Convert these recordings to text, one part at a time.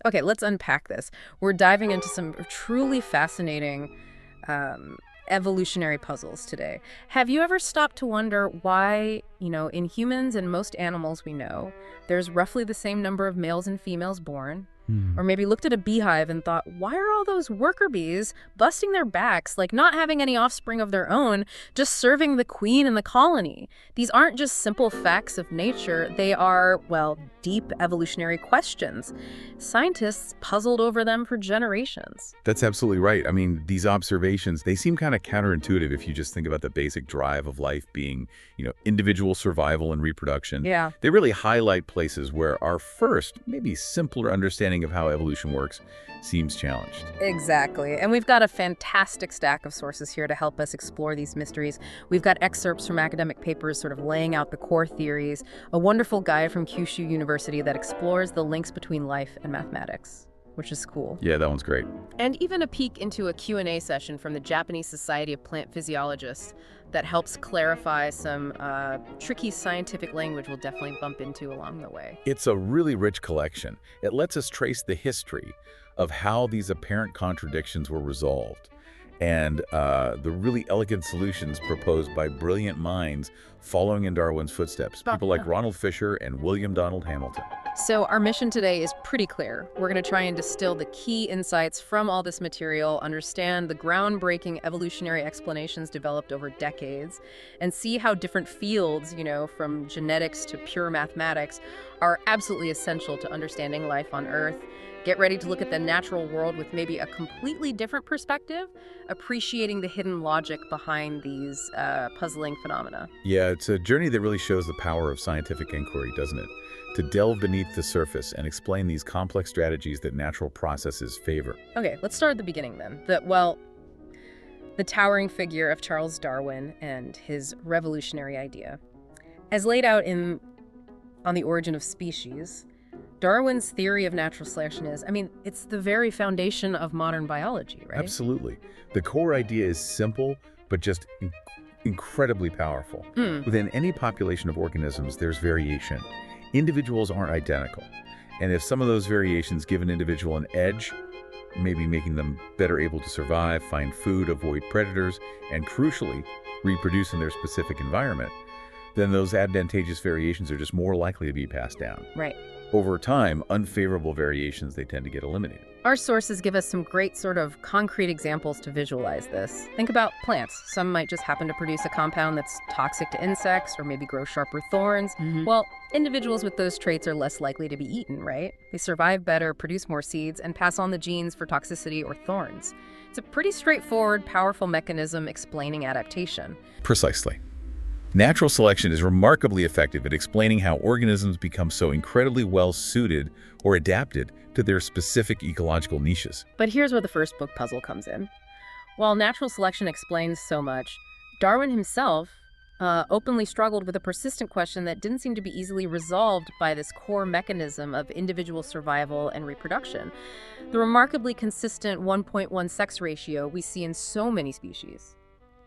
Okay, let's unpack this. We're diving into some truly fascinating evolutionary puzzles today. Have you ever stopped to wonder why, in humans and most animals we know, there's roughly the same number of males and females born? Or maybe looked at a beehive and thought, why are all those worker bees busting their backs, like not having any offspring of their own, just serving the queen and the colony? These aren't just simple facts of nature. They are, well, deep evolutionary questions. Scientists puzzled over them for generations. That's absolutely right. I mean, these observations, they seem kind of counterintuitive if you just think about the basic drive of life being, individual survival and reproduction. Yeah. They really highlight places where our first, maybe simpler understanding of how evolution works seems challenged. Exactly. And we've got a fantastic stack of sources here to help us explore these mysteries. We've got excerpts from academic papers sort of laying out the core theories, a wonderful guide from Kyushu University that explores the links between life and mathematics, which is cool. Yeah, that one's great. And even a peek into a Q&A session from the Japanese Society of Plant Physiologists that helps clarify some tricky scientific language we'll definitely bump into along the way. It's a really rich collection. It lets us trace the history of how these apparent contradictions were resolved and the really elegant solutions proposed by brilliant minds following in Darwin's footsteps, people like Ronald Fisher and William Donald Hamilton. So our mission today is pretty clear. We're going to try and distill the key insights from all this material, understand the groundbreaking evolutionary explanations developed over decades, and see how different fields, from genetics to pure mathematics, are absolutely essential to understanding life on Earth. Get ready to look at the natural world with maybe a completely different perspective, appreciating the hidden logic behind these puzzling phenomena. Yeah, it's a journey that really shows the power of scientific inquiry, doesn't it? To delve beneath the surface and explain these complex strategies that natural processes favor. Okay, let's start at the beginning then. The towering figure of Charles Darwin and his revolutionary idea. As laid out on The Origin of Species, Darwin's theory of natural selection it's the very foundation of modern biology, right? Absolutely. The core idea is simple, but just incredibly powerful. Within any population of organisms, there's variation. Individuals aren't identical. And if some of those variations give an individual an edge, maybe making them better able to survive, find food, avoid predators, and crucially, reproduce in their specific environment, then those advantageous variations are just more likely to be passed down. Right. Over time, unfavorable variations, they tend to get eliminated. Our sources give us some great sort of concrete examples to visualize this. Think about plants. Some might just happen to produce a compound that's toxic to insects or maybe grow sharper thorns. Well, individuals with those traits are less likely to be eaten, right? They survive better, produce more seeds, and pass on the genes for toxicity or thorns. It's a pretty straightforward, powerful mechanism explaining adaptation. Precisely. Natural selection is remarkably effective at explaining how organisms become so incredibly well-suited or adapted to their specific ecological niches. But here's where the first book puzzle comes in. While natural selection explains so much, Darwin himself openly struggled with a persistent question that didn't seem to be easily resolved by this core mechanism of individual survival and reproduction. The remarkably consistent 1.1 sex ratio we see in so many species,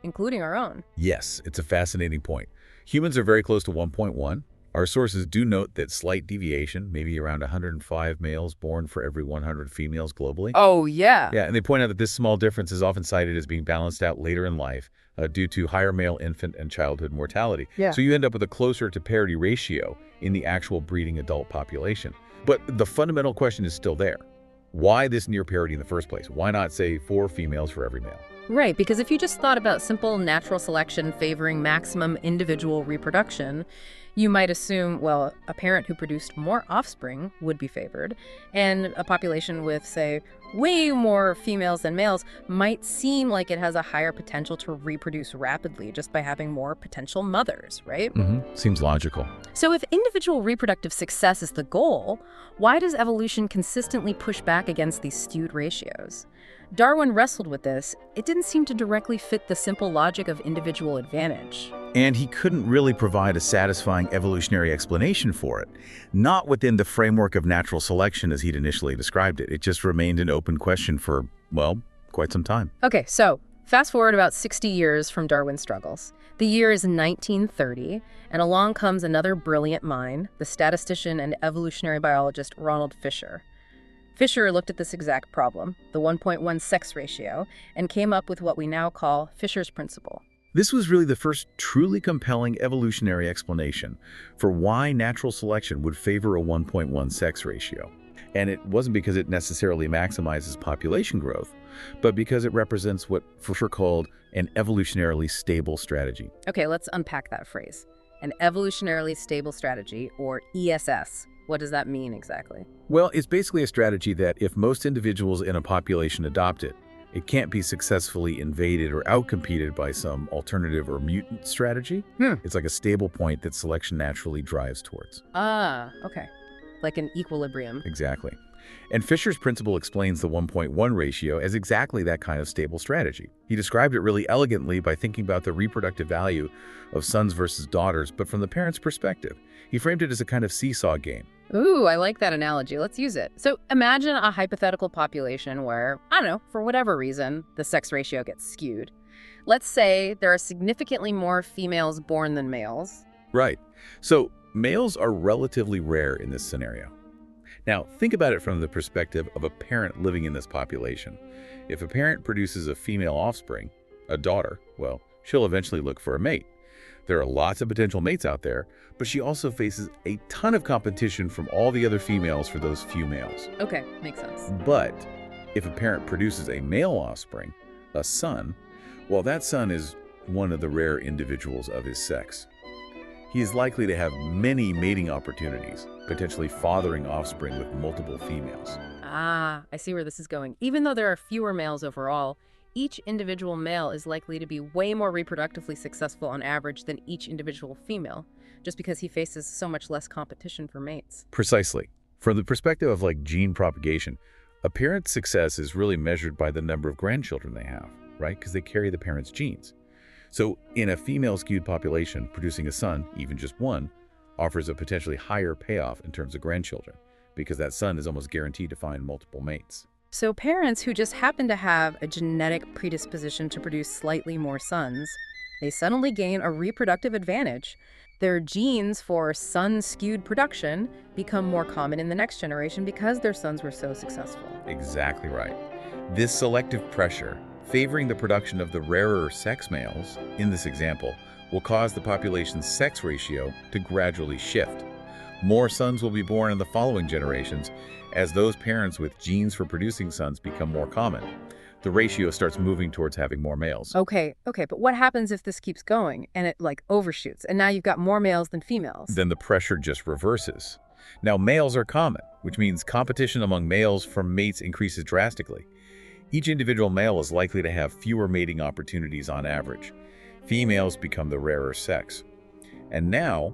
including our own. Yes, it's a fascinating point. Humans are very close to 1.1. Our sources do note that slight deviation, maybe around 105 males born for every 100 females globally. Oh, yeah. Yeah, and they point out that this small difference is often cited as being balanced out later in life due to higher male infant and childhood mortality. Yeah. So you end up with a closer to parity ratio in the actual breeding adult population. But the fundamental question is still there. Why this near parity in the first place? Why not, say, 4 females for every male? Right, because if you just thought about simple natural selection favoring maximum individual reproduction, you might assume, well, a parent who produced more offspring would be favored, and a population with, say, way more females than males might seem like it has a higher potential to reproduce rapidly just by having more potential mothers, right? Seems logical. So if individual reproductive success is the goal, why does evolution consistently push back against these skewed ratios? Darwin wrestled with this. It didn't seem to directly fit the simple logic of individual advantage. And he couldn't really provide a satisfying evolutionary explanation for it. Not within the framework of natural selection as he'd initially described it. It just remained an open question for, well, quite some time. Okay, so fast forward about 60 years from Darwin's struggles. The year is 1930, and along comes another brilliant mind, the statistician and evolutionary biologist Ronald Fisher. Fisher looked at this exact problem, the 1.1 sex ratio, and came up with what we now call Fisher's principle. This was really the first truly compelling evolutionary explanation for why natural selection would favor a 1.1 sex ratio. And it wasn't because it necessarily maximizes population growth, but because it represents what Fisher called an evolutionarily stable strategy. Okay, let's unpack that phrase. An evolutionarily stable strategy, or ESS. What does that mean exactly? Well, it's basically a strategy that if most individuals in a population adopt it, it can't be successfully invaded or outcompeted by some alternative or mutant strategy. It's like a stable point that selection naturally drives towards. Ah, okay. Like an equilibrium. Exactly. And Fisher's principle explains the 1.1 ratio as exactly that kind of stable strategy. He described it really elegantly by thinking about the reproductive value of sons versus daughters, but from the parent's perspective. He framed it as a kind of seesaw game. Ooh, I like that analogy. Let's use it. So imagine a hypothetical population where, I don't know, for whatever reason, the sex ratio gets skewed. Let's say there are significantly more females born than males. Right. So males are relatively rare in this scenario. Now, think about it from the perspective of a parent living in this population. If a parent produces a female offspring, a daughter, well, she'll eventually look for a mate. There are lots of potential mates out there, but she also faces a ton of competition from all the other females for those few males. Okay, makes sense. But if a parent produces a male offspring, a son, well, that son is one of the rare individuals of his sex. He is likely to have many mating opportunities, potentially fathering offspring with multiple females. Ah, I see where this is going. Even though there are fewer males overall, each individual male is likely to be way more reproductively successful on average than each individual female, just because he faces so much less competition for mates. Precisely. From the perspective of gene propagation, a parent's success is really measured by the number of grandchildren they have, right? Because they carry the parent's genes. So in a female-skewed population, producing a son, even just one, offers a potentially higher payoff in terms of grandchildren, because that son is almost guaranteed to find multiple mates. So parents who just happen to have a genetic predisposition to produce slightly more sons, they suddenly gain a reproductive advantage. Their genes for son-skewed production become more common in the next generation because their sons were so successful. Exactly right. This selective pressure, favoring the production of the rarer sex males, in this example, will cause the population's sex ratio to gradually shift. More sons will be born in the following generations as those parents with genes for producing sons become more common. The ratio starts moving towards having more males. Okay, but what happens if this keeps going and it overshoots and now you've got more males than females? Then the pressure just reverses. Now males are common, which means competition among males for mates increases drastically. Each individual male is likely to have fewer mating opportunities on average. Females become the rarer sex. And now,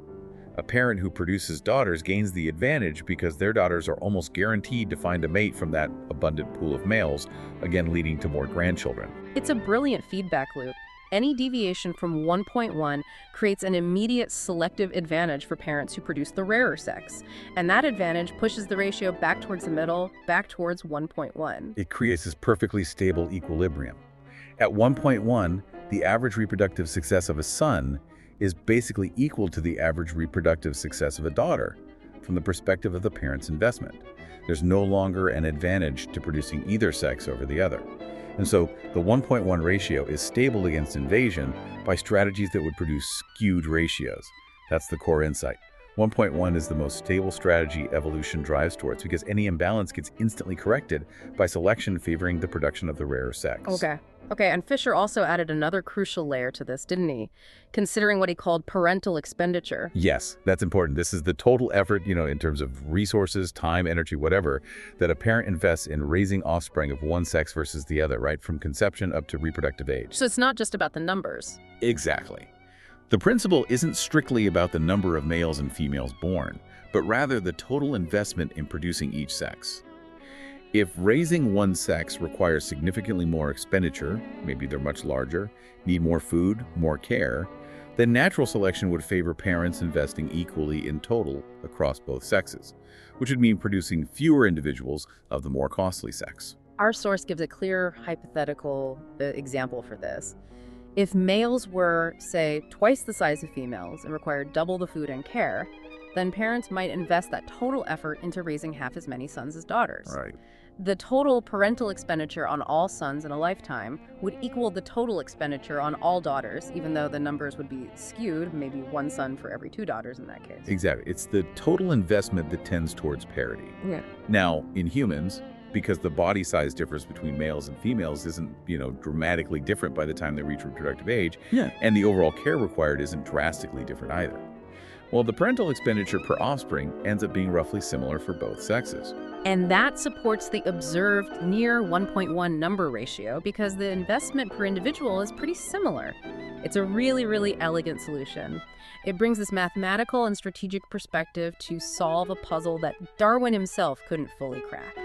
a parent who produces daughters gains the advantage because their daughters are almost guaranteed to find a mate from that abundant pool of males, again leading to more grandchildren. It's a brilliant feedback loop. Any deviation from 1.1 creates an immediate selective advantage for parents who produce the rarer sex. And that advantage pushes the ratio back towards the middle, back towards 1.1. It creates this perfectly stable equilibrium. At 1.1, the average reproductive success of a son is basically equal to the average reproductive success of a daughter from the perspective of the parent's investment. There's no longer an advantage to producing either sex over the other. And so the 1.1 ratio is stable against invasion by strategies that would produce skewed ratios. That's the core insight. 1.1 is the most stable strategy evolution drives towards because any imbalance gets instantly corrected by selection favoring the production of the rarer sex. Okay, and Fisher also added another crucial layer to this, didn't he? Considering what he called parental expenditure. Yes, that's important. This is the total effort, in terms of resources, time, energy, whatever, that a parent invests in raising offspring of one sex versus the other, right? From conception up to reproductive age. So it's not just about the numbers. Exactly. The principle isn't strictly about the number of males and females born, but rather the total investment in producing each sex. If raising one sex requires significantly more expenditure, maybe they're much larger, need more food, more care, then natural selection would favor parents investing equally in total across both sexes, which would mean producing fewer individuals of the more costly sex. Our source gives a clear hypothetical example for this. If males were, say, twice the size of females and required double the food and care, then parents might invest that total effort into raising half as many sons as daughters. Right. The total parental expenditure on all sons in a lifetime would equal the total expenditure on all daughters, even though the numbers would be skewed, maybe one son for every two daughters in that case. Exactly. It's the total investment that tends towards parity. Yeah. Now, in humans, because the body size difference between males and females isn't, dramatically different by the time they reach reproductive age, and the overall care required isn't drastically different either. Well, the parental expenditure per offspring ends up being roughly similar for both sexes. And that supports the observed near 1.1 number ratio because the investment per individual is pretty similar. It's a really, really elegant solution. It brings this mathematical and strategic perspective to solve a puzzle that Darwin himself couldn't fully crack.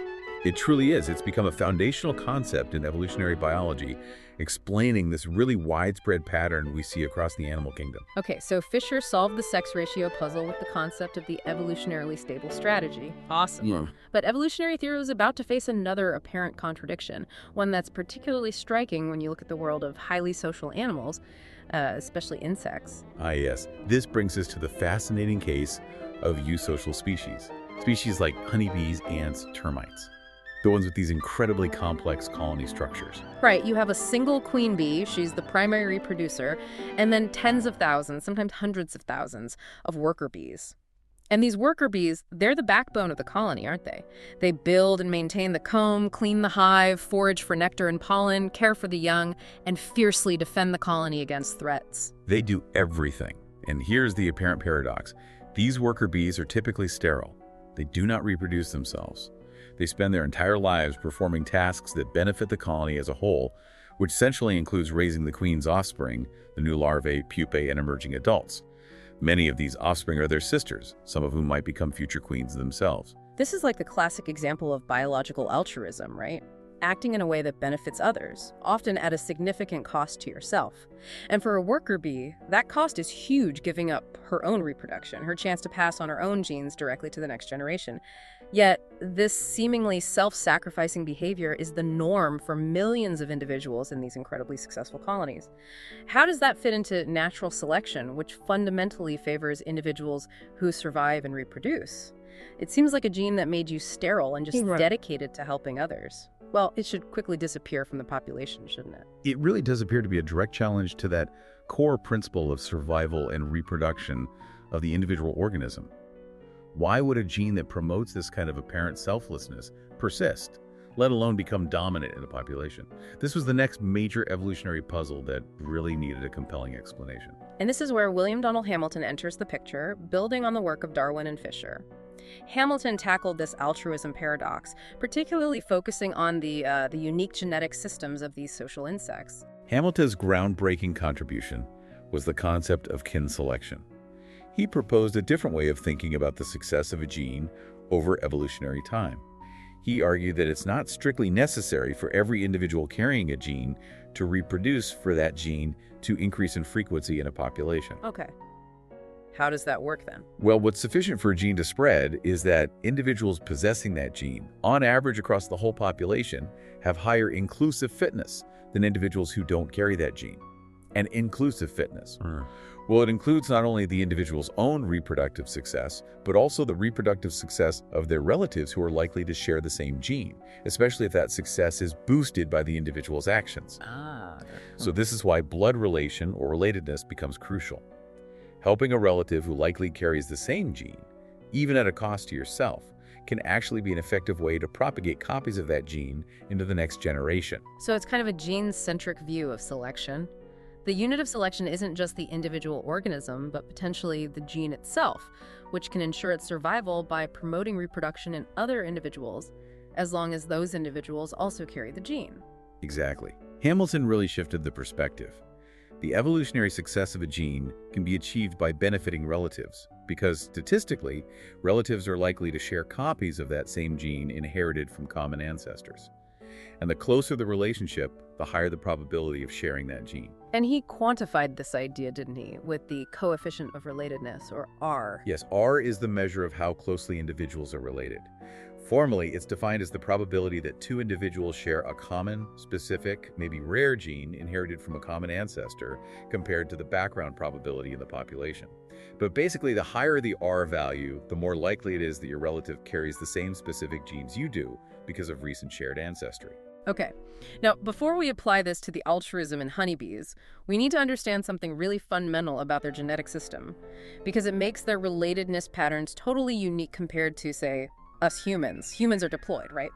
It truly is. It's become a foundational concept in evolutionary biology, explaining this really widespread pattern we see across the animal kingdom. Okay, so Fisher solved the sex ratio puzzle with the concept of the evolutionarily stable strategy. Awesome. Yeah. But evolutionary theory was about to face another apparent contradiction, one that's particularly striking when you look at the world of highly social animals, especially insects. Ah, yes. This brings us to the fascinating case of eusocial species. Species like honeybees, ants, termites. The ones with these incredibly complex colony structures. Right, you have a single queen bee, she's the primary reproducer, and then tens of thousands, sometimes hundreds of thousands, of worker bees. And these worker bees, they're the backbone of the colony, aren't they? They build and maintain the comb, clean the hive, forage for nectar and pollen, care for the young, and fiercely defend the colony against threats. They do everything. And here's the apparent paradox. These worker bees are typically sterile. They do not reproduce themselves. They spend their entire lives performing tasks that benefit the colony as a whole, which essentially includes raising the queen's offspring, the new larvae, pupae, and emerging adults. Many of these offspring are their sisters, some of whom might become future queens themselves. This is like the classic example of biological altruism, right? Acting in a way that benefits others, often at a significant cost to yourself. And for a worker bee, that cost is huge, giving up her own reproduction, her chance to pass on her own genes directly to the next generation. Yet, this seemingly self-sacrificing behavior is the norm for millions of individuals in these incredibly successful colonies. How does that fit into natural selection, which fundamentally favors individuals who survive and reproduce? It seems like a gene that made you sterile and just dedicated to helping others. Well, it should quickly disappear from the population, shouldn't it? It really does appear to be a direct challenge to that core principle of survival and reproduction of the individual organism. Why would a gene that promotes this kind of apparent selflessness persist, let alone become dominant in a population? This was the next major evolutionary puzzle that really needed a compelling explanation. And this is where William Donald Hamilton enters the picture, building on the work of Darwin and Fisher. Hamilton tackled this altruism paradox, particularly focusing on the unique genetic systems of these social insects. Hamilton's groundbreaking contribution was the concept of kin selection. He proposed a different way of thinking about the success of a gene over evolutionary time. He argued that it's not strictly necessary for every individual carrying a gene to reproduce for that gene to increase in frequency in a population. Okay. How does that work then? Well, what's sufficient for a gene to spread is that individuals possessing that gene, on average across the whole population, have higher inclusive fitness than individuals who don't carry that gene. And inclusive fitness. Well, it includes not only the individual's own reproductive success, but also the reproductive success of their relatives who are likely to share the same gene, especially if that success is boosted by the individual's actions. So this is why blood relation or relatedness becomes crucial. Helping a relative who likely carries the same gene, even at a cost to yourself, can actually be an effective way to propagate copies of that gene into the next generation. So it's kind of a gene-centric view of selection. The unit of selection isn't just the individual organism, but potentially the gene itself, which can ensure its survival by promoting reproduction in other individuals, as long as those individuals also carry the gene. Exactly. Hamilton really shifted the perspective. The evolutionary success of a gene can be achieved by benefiting relatives, because statistically, relatives are likely to share copies of that same gene inherited from common ancestors. And the closer the relationship, the higher the probability of sharing that gene. And he quantified this idea, didn't he, with the coefficient of relatedness, or R? Yes, R is the measure of how closely individuals are related. Formally, it's defined as the probability that two individuals share a common, specific, maybe rare gene inherited from a common ancestor compared to the background probability in the population. But basically, the higher the R value, the more likely it is that your relative carries the same specific genes you do because of recent shared ancestry. Okay. Now, before we apply this to the altruism in honeybees, we need to understand something really fundamental about their genetic system, because it makes their relatedness patterns totally unique compared to, say, us humans. Humans are diploid, right?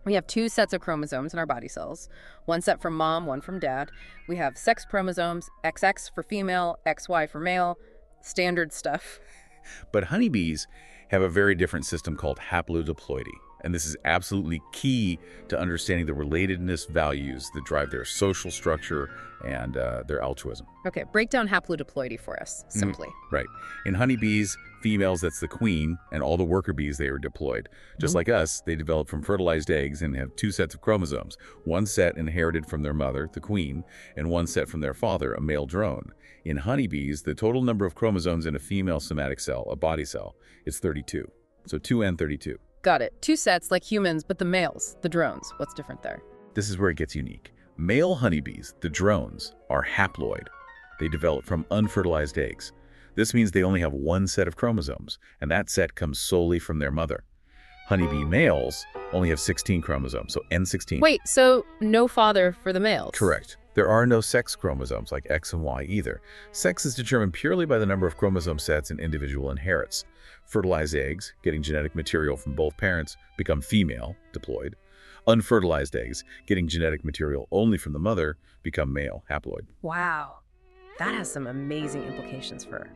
We have two sets of chromosomes in our body cells, one set from mom, one from dad. We have sex chromosomes, XX for female, XY for male, standard stuff. But honeybees have a very different system called haplodiploidy. And this is absolutely key to understanding the relatedness values that drive their social structure and their altruism. Okay, break down haplodiploidy for us, simply. Right. In honeybees, females, that's the queen, and all the worker bees, they are diploid. Just like us, they develop from fertilized eggs and have two sets of chromosomes. One set inherited from their mother, the queen, and one set from their father, a male drone. In honeybees, the total number of chromosomes in a female somatic cell, a body cell, is 32. So 2n32. Got it. Two sets like humans, but the males, the drones. What's different there? This is where it gets unique. Male honeybees, the drones, are haploid. They develop from unfertilized eggs. This means they only have one set of chromosomes, and that set comes solely from their mother. Honeybee males only have 16 chromosomes, so N16. Wait, so no father for the males? Correct. There are no sex chromosomes like X and Y either. Sex is determined purely by the number of chromosome sets an individual inherits. Fertilized eggs, getting genetic material from both parents, become female, diploid. Unfertilized eggs, getting genetic material only from the mother, become male, haploid. Wow. That has some amazing implications for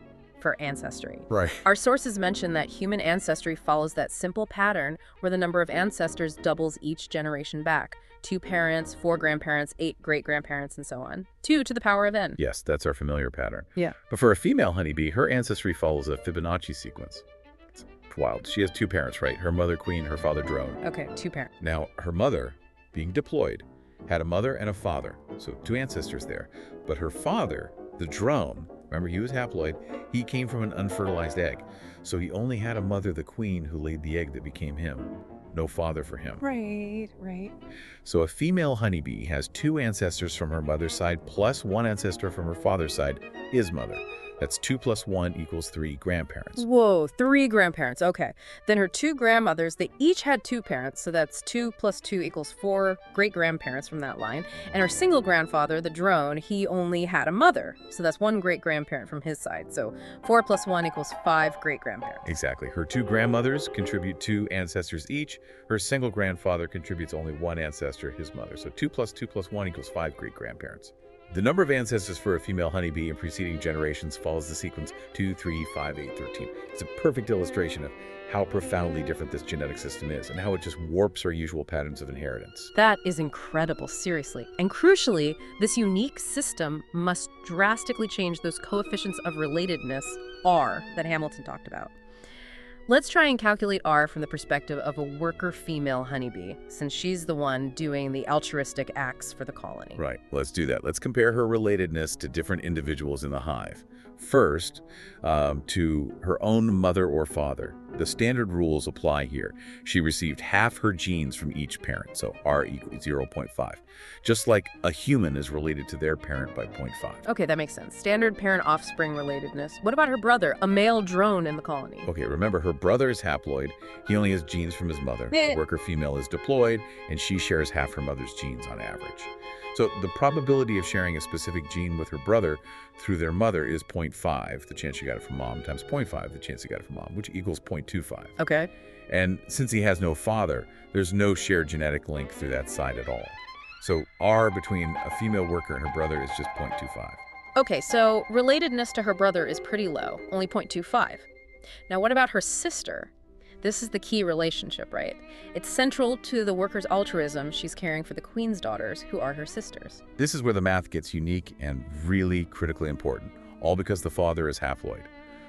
ancestry. Right. Our sources mention that human ancestry follows that simple pattern where the number of ancestors doubles each generation back. 2 parents, 4 grandparents, 8 great-grandparents, and so on. 2 to the power of n. Yes, that's our familiar pattern. Yeah. But for a female honeybee, her ancestry follows a Fibonacci sequence. It's wild. She has 2 parents, right? Her mother queen, her father drone. Okay, 2 parents. Now, her mother, being diploid, had a mother and a father, so 2 ancestors there. But her father, the drone, remember he was haploid, he came from an unfertilized egg. So he only had a mother, the queen, who laid the egg that became him. No father for him. Right. So a female honeybee has 2 ancestors from her mother's side plus 1 ancestor from her father's side, his mother. That's 2 plus 1 equals 3 grandparents. Whoa, 3 grandparents. Okay. Then her 2 grandmothers, they each had 2 parents, so that's 2 plus 2 equals 4 great-grandparents from that line. And her single grandfather, the drone, he only had a mother, so that's 1 great-grandparent from his side. So 4 plus 1 equals 5 great-grandparents. Exactly. Her 2 grandmothers contribute 2 ancestors each. Her single grandfather contributes only 1 ancestor, his mother. So 2 plus 1 equals 5 great-grandparents. The number of ancestors for a female honeybee in preceding generations follows the sequence 2, 3, 5, 8, 13. It's a perfect illustration of how profoundly different this genetic system is and how it just warps our usual patterns of inheritance. That is incredible, seriously. And crucially, this unique system must drastically change those coefficients of relatedness, R, that Hamilton talked about. Let's try and calculate R from the perspective of a worker female honeybee, since she's the one doing the altruistic acts for the colony. Right, let's do that. Let's compare her relatedness to different individuals in the hive. First, to her own mother or father. The standard rules apply here. She received half her genes from each parent, so R equals 0.5. Just like a human is related to their parent by 0.5. Okay, that makes sense. Standard parent-offspring relatedness. What about her brother, a male drone in the colony? Okay, remember her brother is haploid. He only has genes from his mother. The worker female is diploid, and she shares half her mother's genes on average. So the probability of sharing a specific gene with her brother through their mother is 0.5, the chance she got it from mom, times 0.5, the chance he got it from mom, which equals 0.25. Okay. And since he has no father, there's no shared genetic link through that side at all. So R between a female worker and her brother is just 0.25. Okay, so relatedness to her brother is pretty low, only 0.25. Now, what about her sister? This is the key relationship, right? It's central to the worker's altruism she's caring for the queen's daughters, who are her sisters. This is where the math gets unique and really critically important, all because the father is haploid.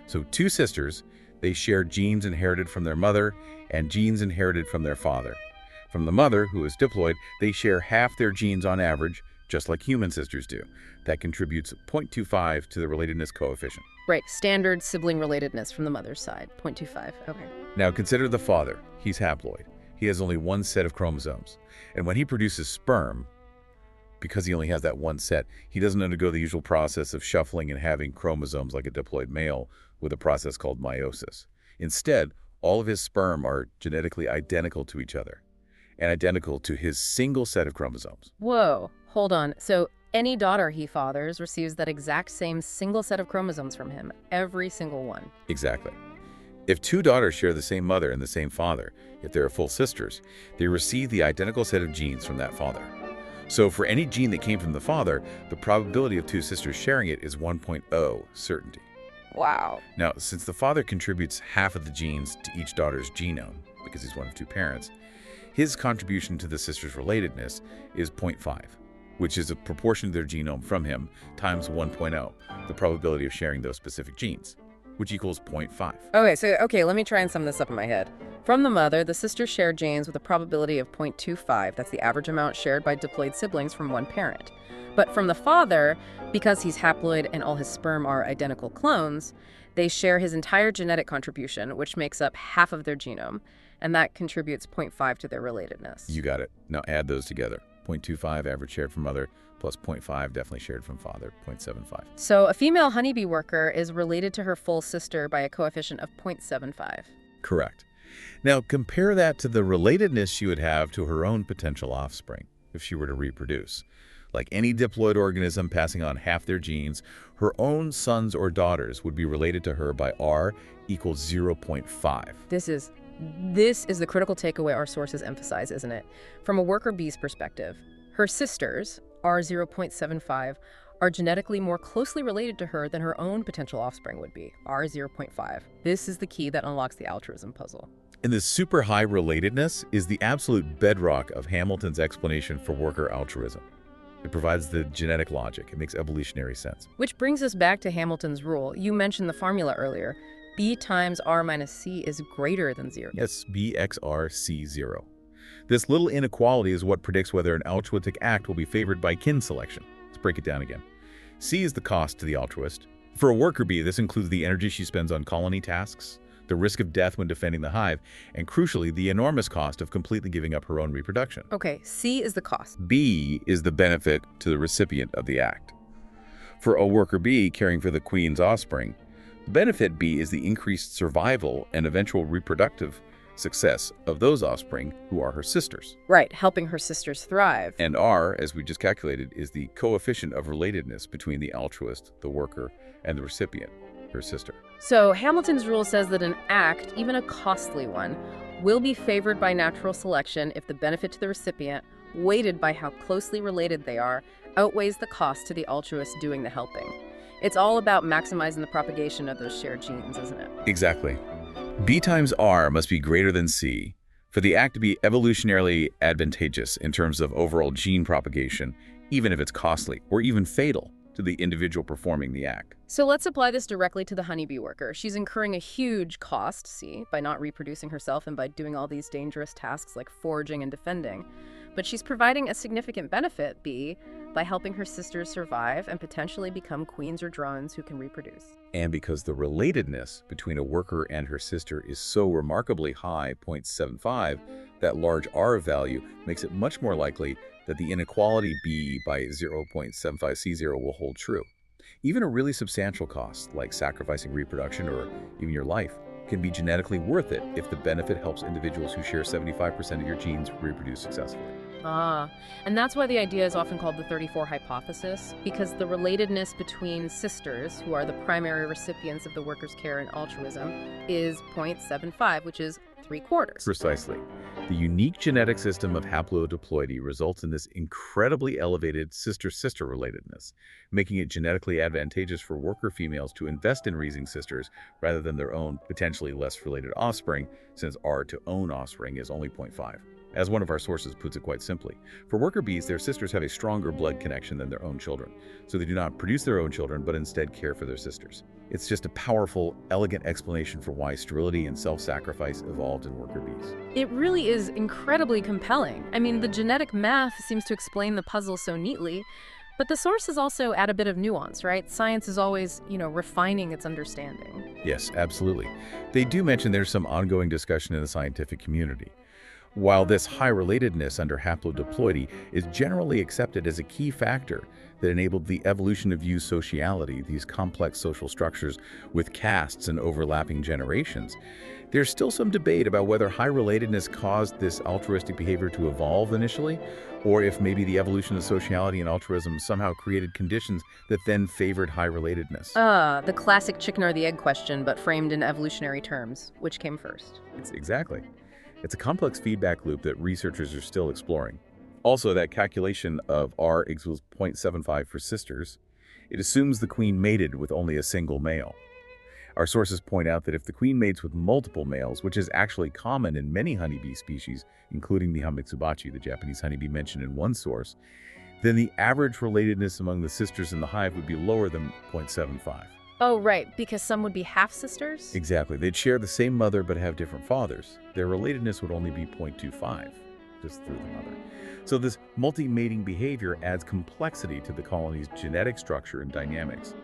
So 2 sisters, they share genes inherited from their mother and genes inherited from their father. From the mother, who is diploid, they share half their genes on average, just like human sisters do. That contributes 0.25 to the relatedness coefficient. Right, standard sibling relatedness from the mother's side, 0.25. Okay. Now consider the father. He's haploid. he has only one set of chromosomes. And when he produces sperm, because he only has that one set, he doesn't undergo the usual process of shuffling and having chromosomes like a diploid male with a process called meiosis. Instead, all of his sperm are genetically identical to each other and identical to his single set of chromosomes. Whoa, hold on. So any daughter he fathers receives that exact same single set of chromosomes from him, every single one. Exactly. If two daughters share the same mother and the same father, if they're full sisters, they receive the identical set of genes from that father. So for any gene that came from the father, the probability of two sisters sharing it is 1.0 certainty. Wow. Now, since the father contributes half of the genes to each daughter's genome, because he's one of two parents, his contribution to the sisters' relatedness is 0.5, which is a proportion of their genome from him times 1.0, the probability of sharing those specific genes, which equals 0.5. Okay, let me try and sum this up in my head. From the mother, the sisters share genes with a probability of 0.25. That's the average amount shared by diploid siblings from one parent. But from the father, because he's haploid and all his sperm are identical clones, they share his entire genetic contribution, which makes up half of their genome, and that contributes 0.5 to their relatedness. You got it. Now add those together. 0.25 average shared from mother plus 0.5 definitely shared from father, 0.75. So a female honeybee worker is related to her full sister by a coefficient of 0.75. Correct. Now compare that to the relatedness she would have to her own potential offspring if she were to reproduce. Like any diploid organism passing on half their genes, her own sons or daughters would be related to her by R equals 0.5. This is the critical takeaway our sources emphasize, isn't it? From a worker bee's perspective, her sisters, R 0.75, are genetically more closely related to her than her own potential offspring would be, R 0.5. This is the key that unlocks the altruism puzzle. And this super high relatedness is the absolute bedrock of Hamilton's explanation for worker altruism. It provides the genetic logic. It makes evolutionary sense. Which brings us back to Hamilton's rule. You mentioned the formula earlier. B times R minus C is greater than 0. Yes, B x R C 0. This little inequality is what predicts whether an altruistic act will be favored by kin selection. Let's break it down again. C is the cost to the altruist. For a worker bee, this includes the energy she spends on colony tasks, the risk of death when defending the hive, and crucially, the enormous cost of completely giving up her own reproduction. Okay, C is the cost. B is the benefit to the recipient of the act. For a worker bee caring for the queen's offspring, benefit B is the increased survival and eventual reproductive success of those offspring who are her sisters. Right, helping her sisters thrive. And R, as we just calculated, is the coefficient of relatedness between the altruist, the worker, and the recipient, her sister. So Hamilton's rule says that an act, even a costly one, will be favored by natural selection if the benefit to the recipient, weighted by how closely related they are, outweighs the cost to the altruist doing the helping. It's all about maximizing the propagation of those shared genes, isn't it? Exactly. B times R must be greater than C for the act to be evolutionarily advantageous in terms of overall gene propagation, even if it's costly or even fatal to the individual performing the act. So let's apply this directly to the honeybee worker. She's incurring a huge cost, C, by not reproducing herself and by doing all these dangerous tasks like foraging and defending. But she's providing a significant benefit, B, by helping her sisters survive and potentially become queens or drones who can reproduce. And because the relatedness between a worker and her sister is so remarkably high, 0.75, that large R value makes it much more likely that the inequality B by 0.75 C0 will hold true. Even a really substantial cost, like sacrificing reproduction or even your life, can be genetically worth it if the benefit helps individuals who share 75% of your genes reproduce successfully. And that's why the idea is often called the 34 hypothesis, because the relatedness between sisters, who are the primary recipients of the workers' care and altruism, is 0.75, which is 3/4. Precisely. The unique genetic system of Haplodiploidy results in this incredibly elevated sister-sister relatedness, making it genetically advantageous for worker females to invest in raising sisters rather than their own potentially less related offspring, since R to own offspring is only 0.5. As one of our sources puts it quite simply, for worker bees, their sisters have a stronger blood connection than their own children, so they do not produce their own children, but instead care for their sisters. It's just a powerful, elegant explanation for why sterility and self-sacrifice evolved in worker bees. It really is incredibly compelling. I mean, the genetic math seems to explain the puzzle so neatly, but the sources also add a bit of nuance, right? Science is always, refining its understanding. Yes, absolutely. They do mention there's some ongoing discussion in the scientific community. While this high relatedness under haplodiploidy is generally accepted as a key factor that enabled the evolution of eusociality, these complex social structures with castes and overlapping generations, there's still some debate about whether high relatedness caused this altruistic behavior to evolve initially, or if maybe the evolution of sociality and altruism somehow created conditions that then favored high relatedness. The classic chicken or the egg question, but framed in evolutionary terms. Which came first? Exactly. It's a complex feedback loop that researchers are still exploring. Also, that calculation of R equals 0.75 for sisters, it assumes the queen mated with only a single male. Our sources point out that if the queen mates with multiple males, which is actually common in many honeybee species, including the Hamitsubachi, the Japanese honeybee mentioned in one source, then the average relatedness among the sisters in the hive would be lower than 0.75. Oh, right, because some would be half-sisters? Exactly. They'd share the same mother but have different fathers. Their relatedness would only be 0.25, just through the mother. So this multi-mating behavior adds complexity to the colony's genetic structure and dynamics.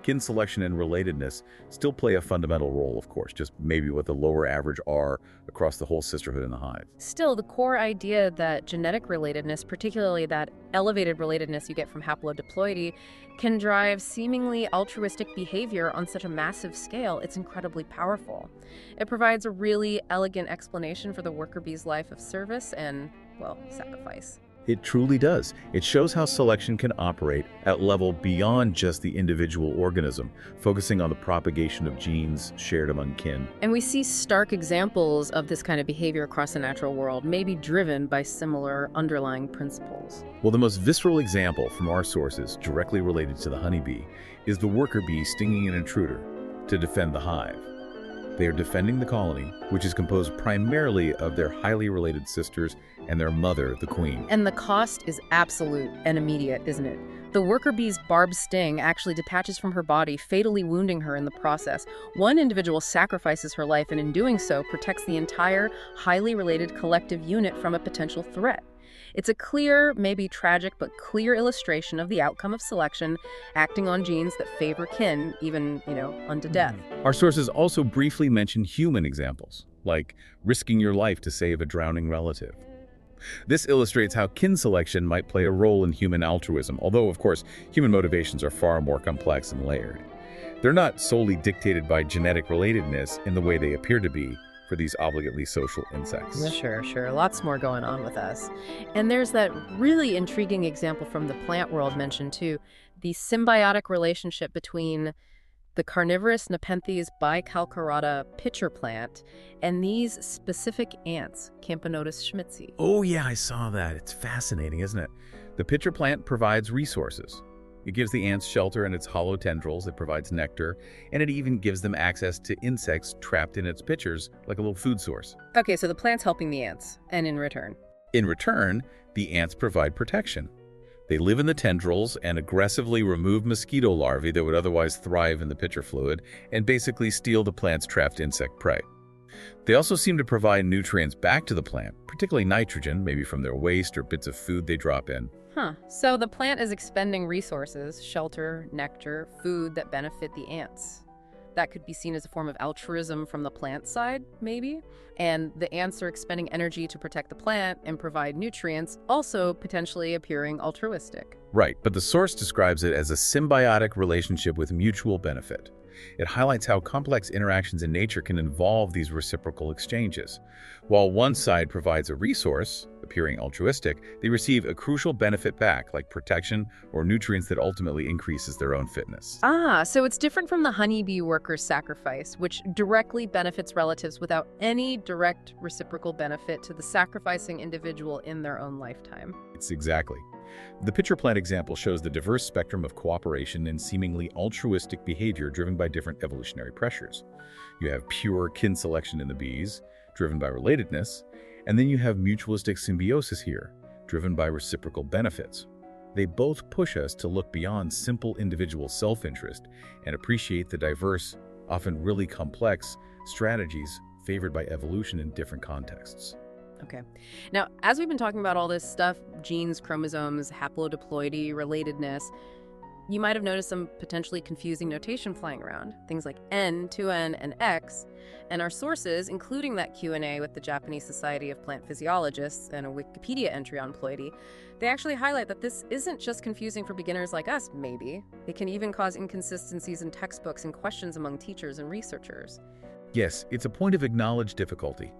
Kin selection and relatedness still play a fundamental role, of course, just maybe with a lower average R across the whole sisterhood in the hive. Still, the core idea that genetic relatedness, particularly that elevated relatedness you get from haplodiploidy, can drive seemingly altruistic behavior on such a massive scale, it's incredibly powerful. It provides a really elegant explanation for the worker bee's life of service and, well, sacrifice. It truly does. It shows how selection can operate at level beyond just the individual organism, focusing on the propagation of genes shared among kin. And we see stark examples of this kind of behavior across the natural world, maybe driven by similar underlying principles. Well, the most visceral example from our sources directly related to the honeybee is the worker bee stinging an intruder to defend the hive. They are defending the colony, which is composed primarily of their highly related sisters and their mother, the queen. And the cost is absolute and immediate, isn't it? The worker bee's barbed sting actually detaches from her body, fatally wounding her in the process. One individual sacrifices her life, and in doing so, protects the entire highly related collective unit from a potential threat. It's a clear, maybe tragic, but clear illustration of the outcome of selection, acting on genes that favor kin, even, unto death. Our sources also briefly mention human examples, like risking your life to save a drowning relative. This illustrates how kin selection might play a role in human altruism, although, of course, human motivations are far more complex and layered. They're not solely dictated by genetic relatedness in the way they appear to be for these obligately social insects. Sure. Lots more going on with us. And there's that really intriguing example from the plant world mentioned too, the symbiotic relationship between the carnivorous Nepenthes bicalcarata pitcher plant and these specific ants, Camponotus schmitzi. Oh yeah, I saw that. It's fascinating, isn't it? The pitcher plant provides resources. It gives the ants shelter in its hollow tendrils, it provides nectar, and it even gives them access to insects trapped in its pitchers, like a little food source. Okay, so the plant's helping the ants, and in return? In return, the ants provide protection. They live in the tendrils and aggressively remove mosquito larvae that would otherwise thrive in the pitcher fluid and basically steal the plant's trapped insect prey. They also seem to provide nutrients back to the plant, particularly nitrogen, maybe from their waste or bits of food they drop in. So the plant is expending resources, shelter, nectar, food that benefit the ants. That could be seen as a form of altruism from the plant side, maybe. And the ants are expending energy to protect the plant and provide nutrients, also potentially appearing altruistic. Right, but the source describes it as a symbiotic relationship with mutual benefit. It highlights how complex interactions in nature can involve these reciprocal exchanges. While one side provides a resource, appearing altruistic, they receive a crucial benefit back, like protection or nutrients that ultimately increases their own fitness. So it's different from the honeybee worker's sacrifice, which directly benefits relatives without any direct reciprocal benefit to the sacrificing individual in their own lifetime. It's exactly. The pitcher plant example shows the diverse spectrum of cooperation and seemingly altruistic behavior driven by different evolutionary pressures. You have pure kin selection in the bees, driven by relatedness, and then you have mutualistic symbiosis here, driven by reciprocal benefits. They both push us to look beyond simple individual self-interest and appreciate the diverse, often really complex, strategies favored by evolution in different contexts. Okay. Now, as we've been talking about all this stuff, genes, chromosomes, haplodiploidy, relatedness, You might have noticed some potentially confusing notation flying around, things like N, 2N, and X, and our sources, including that Q&A with the Japanese Society of Plant Physiologists and a Wikipedia entry on ploidy, they actually highlight that this isn't just confusing for beginners like us, maybe. It can even cause inconsistencies in textbooks and questions among teachers and researchers. Yes, it's a point of acknowledged difficulty.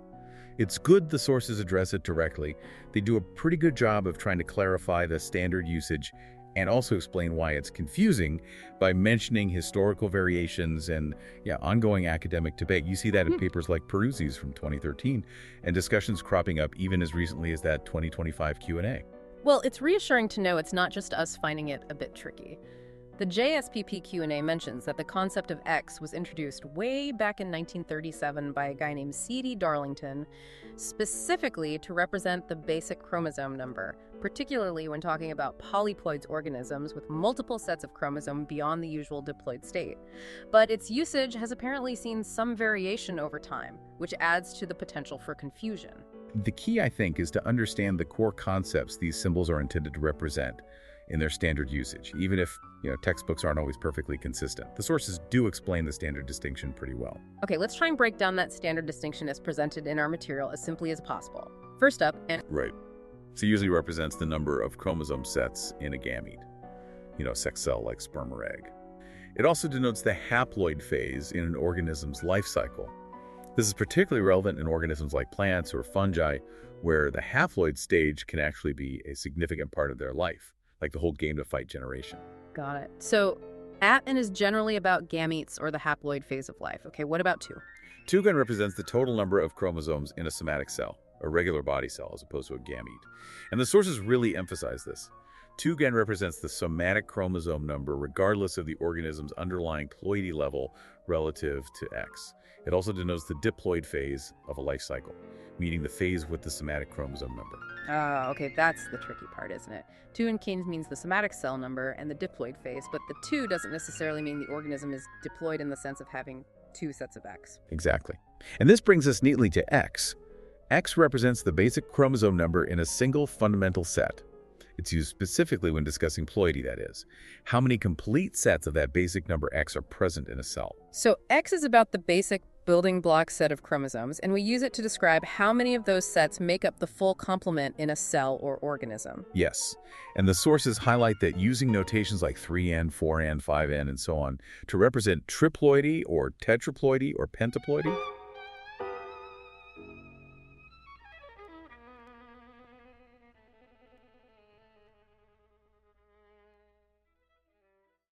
It's good the sources address it directly. They do a pretty good job of trying to clarify the standard usage and also explain why it's confusing by mentioning historical variations and ongoing academic debate. You see that in papers like Peruzzi's from 2013 and discussions cropping up even as recently as that 2025 Q&A. Well, it's reassuring to know it's not just us finding it a bit tricky. The JSPP Q&A mentions that the concept of X was introduced way back in 1937 by a guy named C.D. Darlington, specifically to represent the basic chromosome number, particularly when talking about polyploid organisms with multiple sets of chromosome beyond the usual diploid state. But its usage has apparently seen some variation over time, which adds to the potential for confusion. The key, I think, is to understand the core concepts these symbols are intended to represent in their standard usage, even if textbooks aren't always perfectly consistent. The sources do explain the standard distinction pretty well. Okay, let's try and break down that standard distinction as presented in our material as simply as possible. First up, Right. So it usually represents the number of chromosome sets in a gamete, sex cell like sperm or egg. It also denotes the haploid phase in an organism's life cycle. This is particularly relevant in organisms like plants or fungi, where the haploid stage can actually be a significant part of their life, like the whole game to fight generation. Got it. So, ATN is generally about gametes or the haploid phase of life. Okay, what about 2? 2 again represents the total number of chromosomes in a somatic cell, a regular body cell, as opposed to a gamete. And the sources really emphasize this. 2 again represents the somatic chromosome number regardless of the organism's underlying ploidy level relative to X. It also denotes the diploid phase of a life cycle, meaning the phase with the somatic chromosome number. Okay, that's the tricky part, isn't it? 2 in Keynes means the somatic cell number and the diploid phase, but the 2 doesn't necessarily mean the organism is diploid in the sense of having 2 sets of X. Exactly. And this brings us neatly to X. X represents the basic chromosome number in a single fundamental set. It's used specifically when discussing ploidy, that is. How many complete sets of that basic number X are present in a cell? So X is about the basic building block set of chromosomes, and we use it to describe how many of those sets make up the full complement in a cell or organism. Yes, and the sources highlight that using notations like 3N, 4N, 5N, and so on to represent triploidy or tetraploidy or pentaploidy,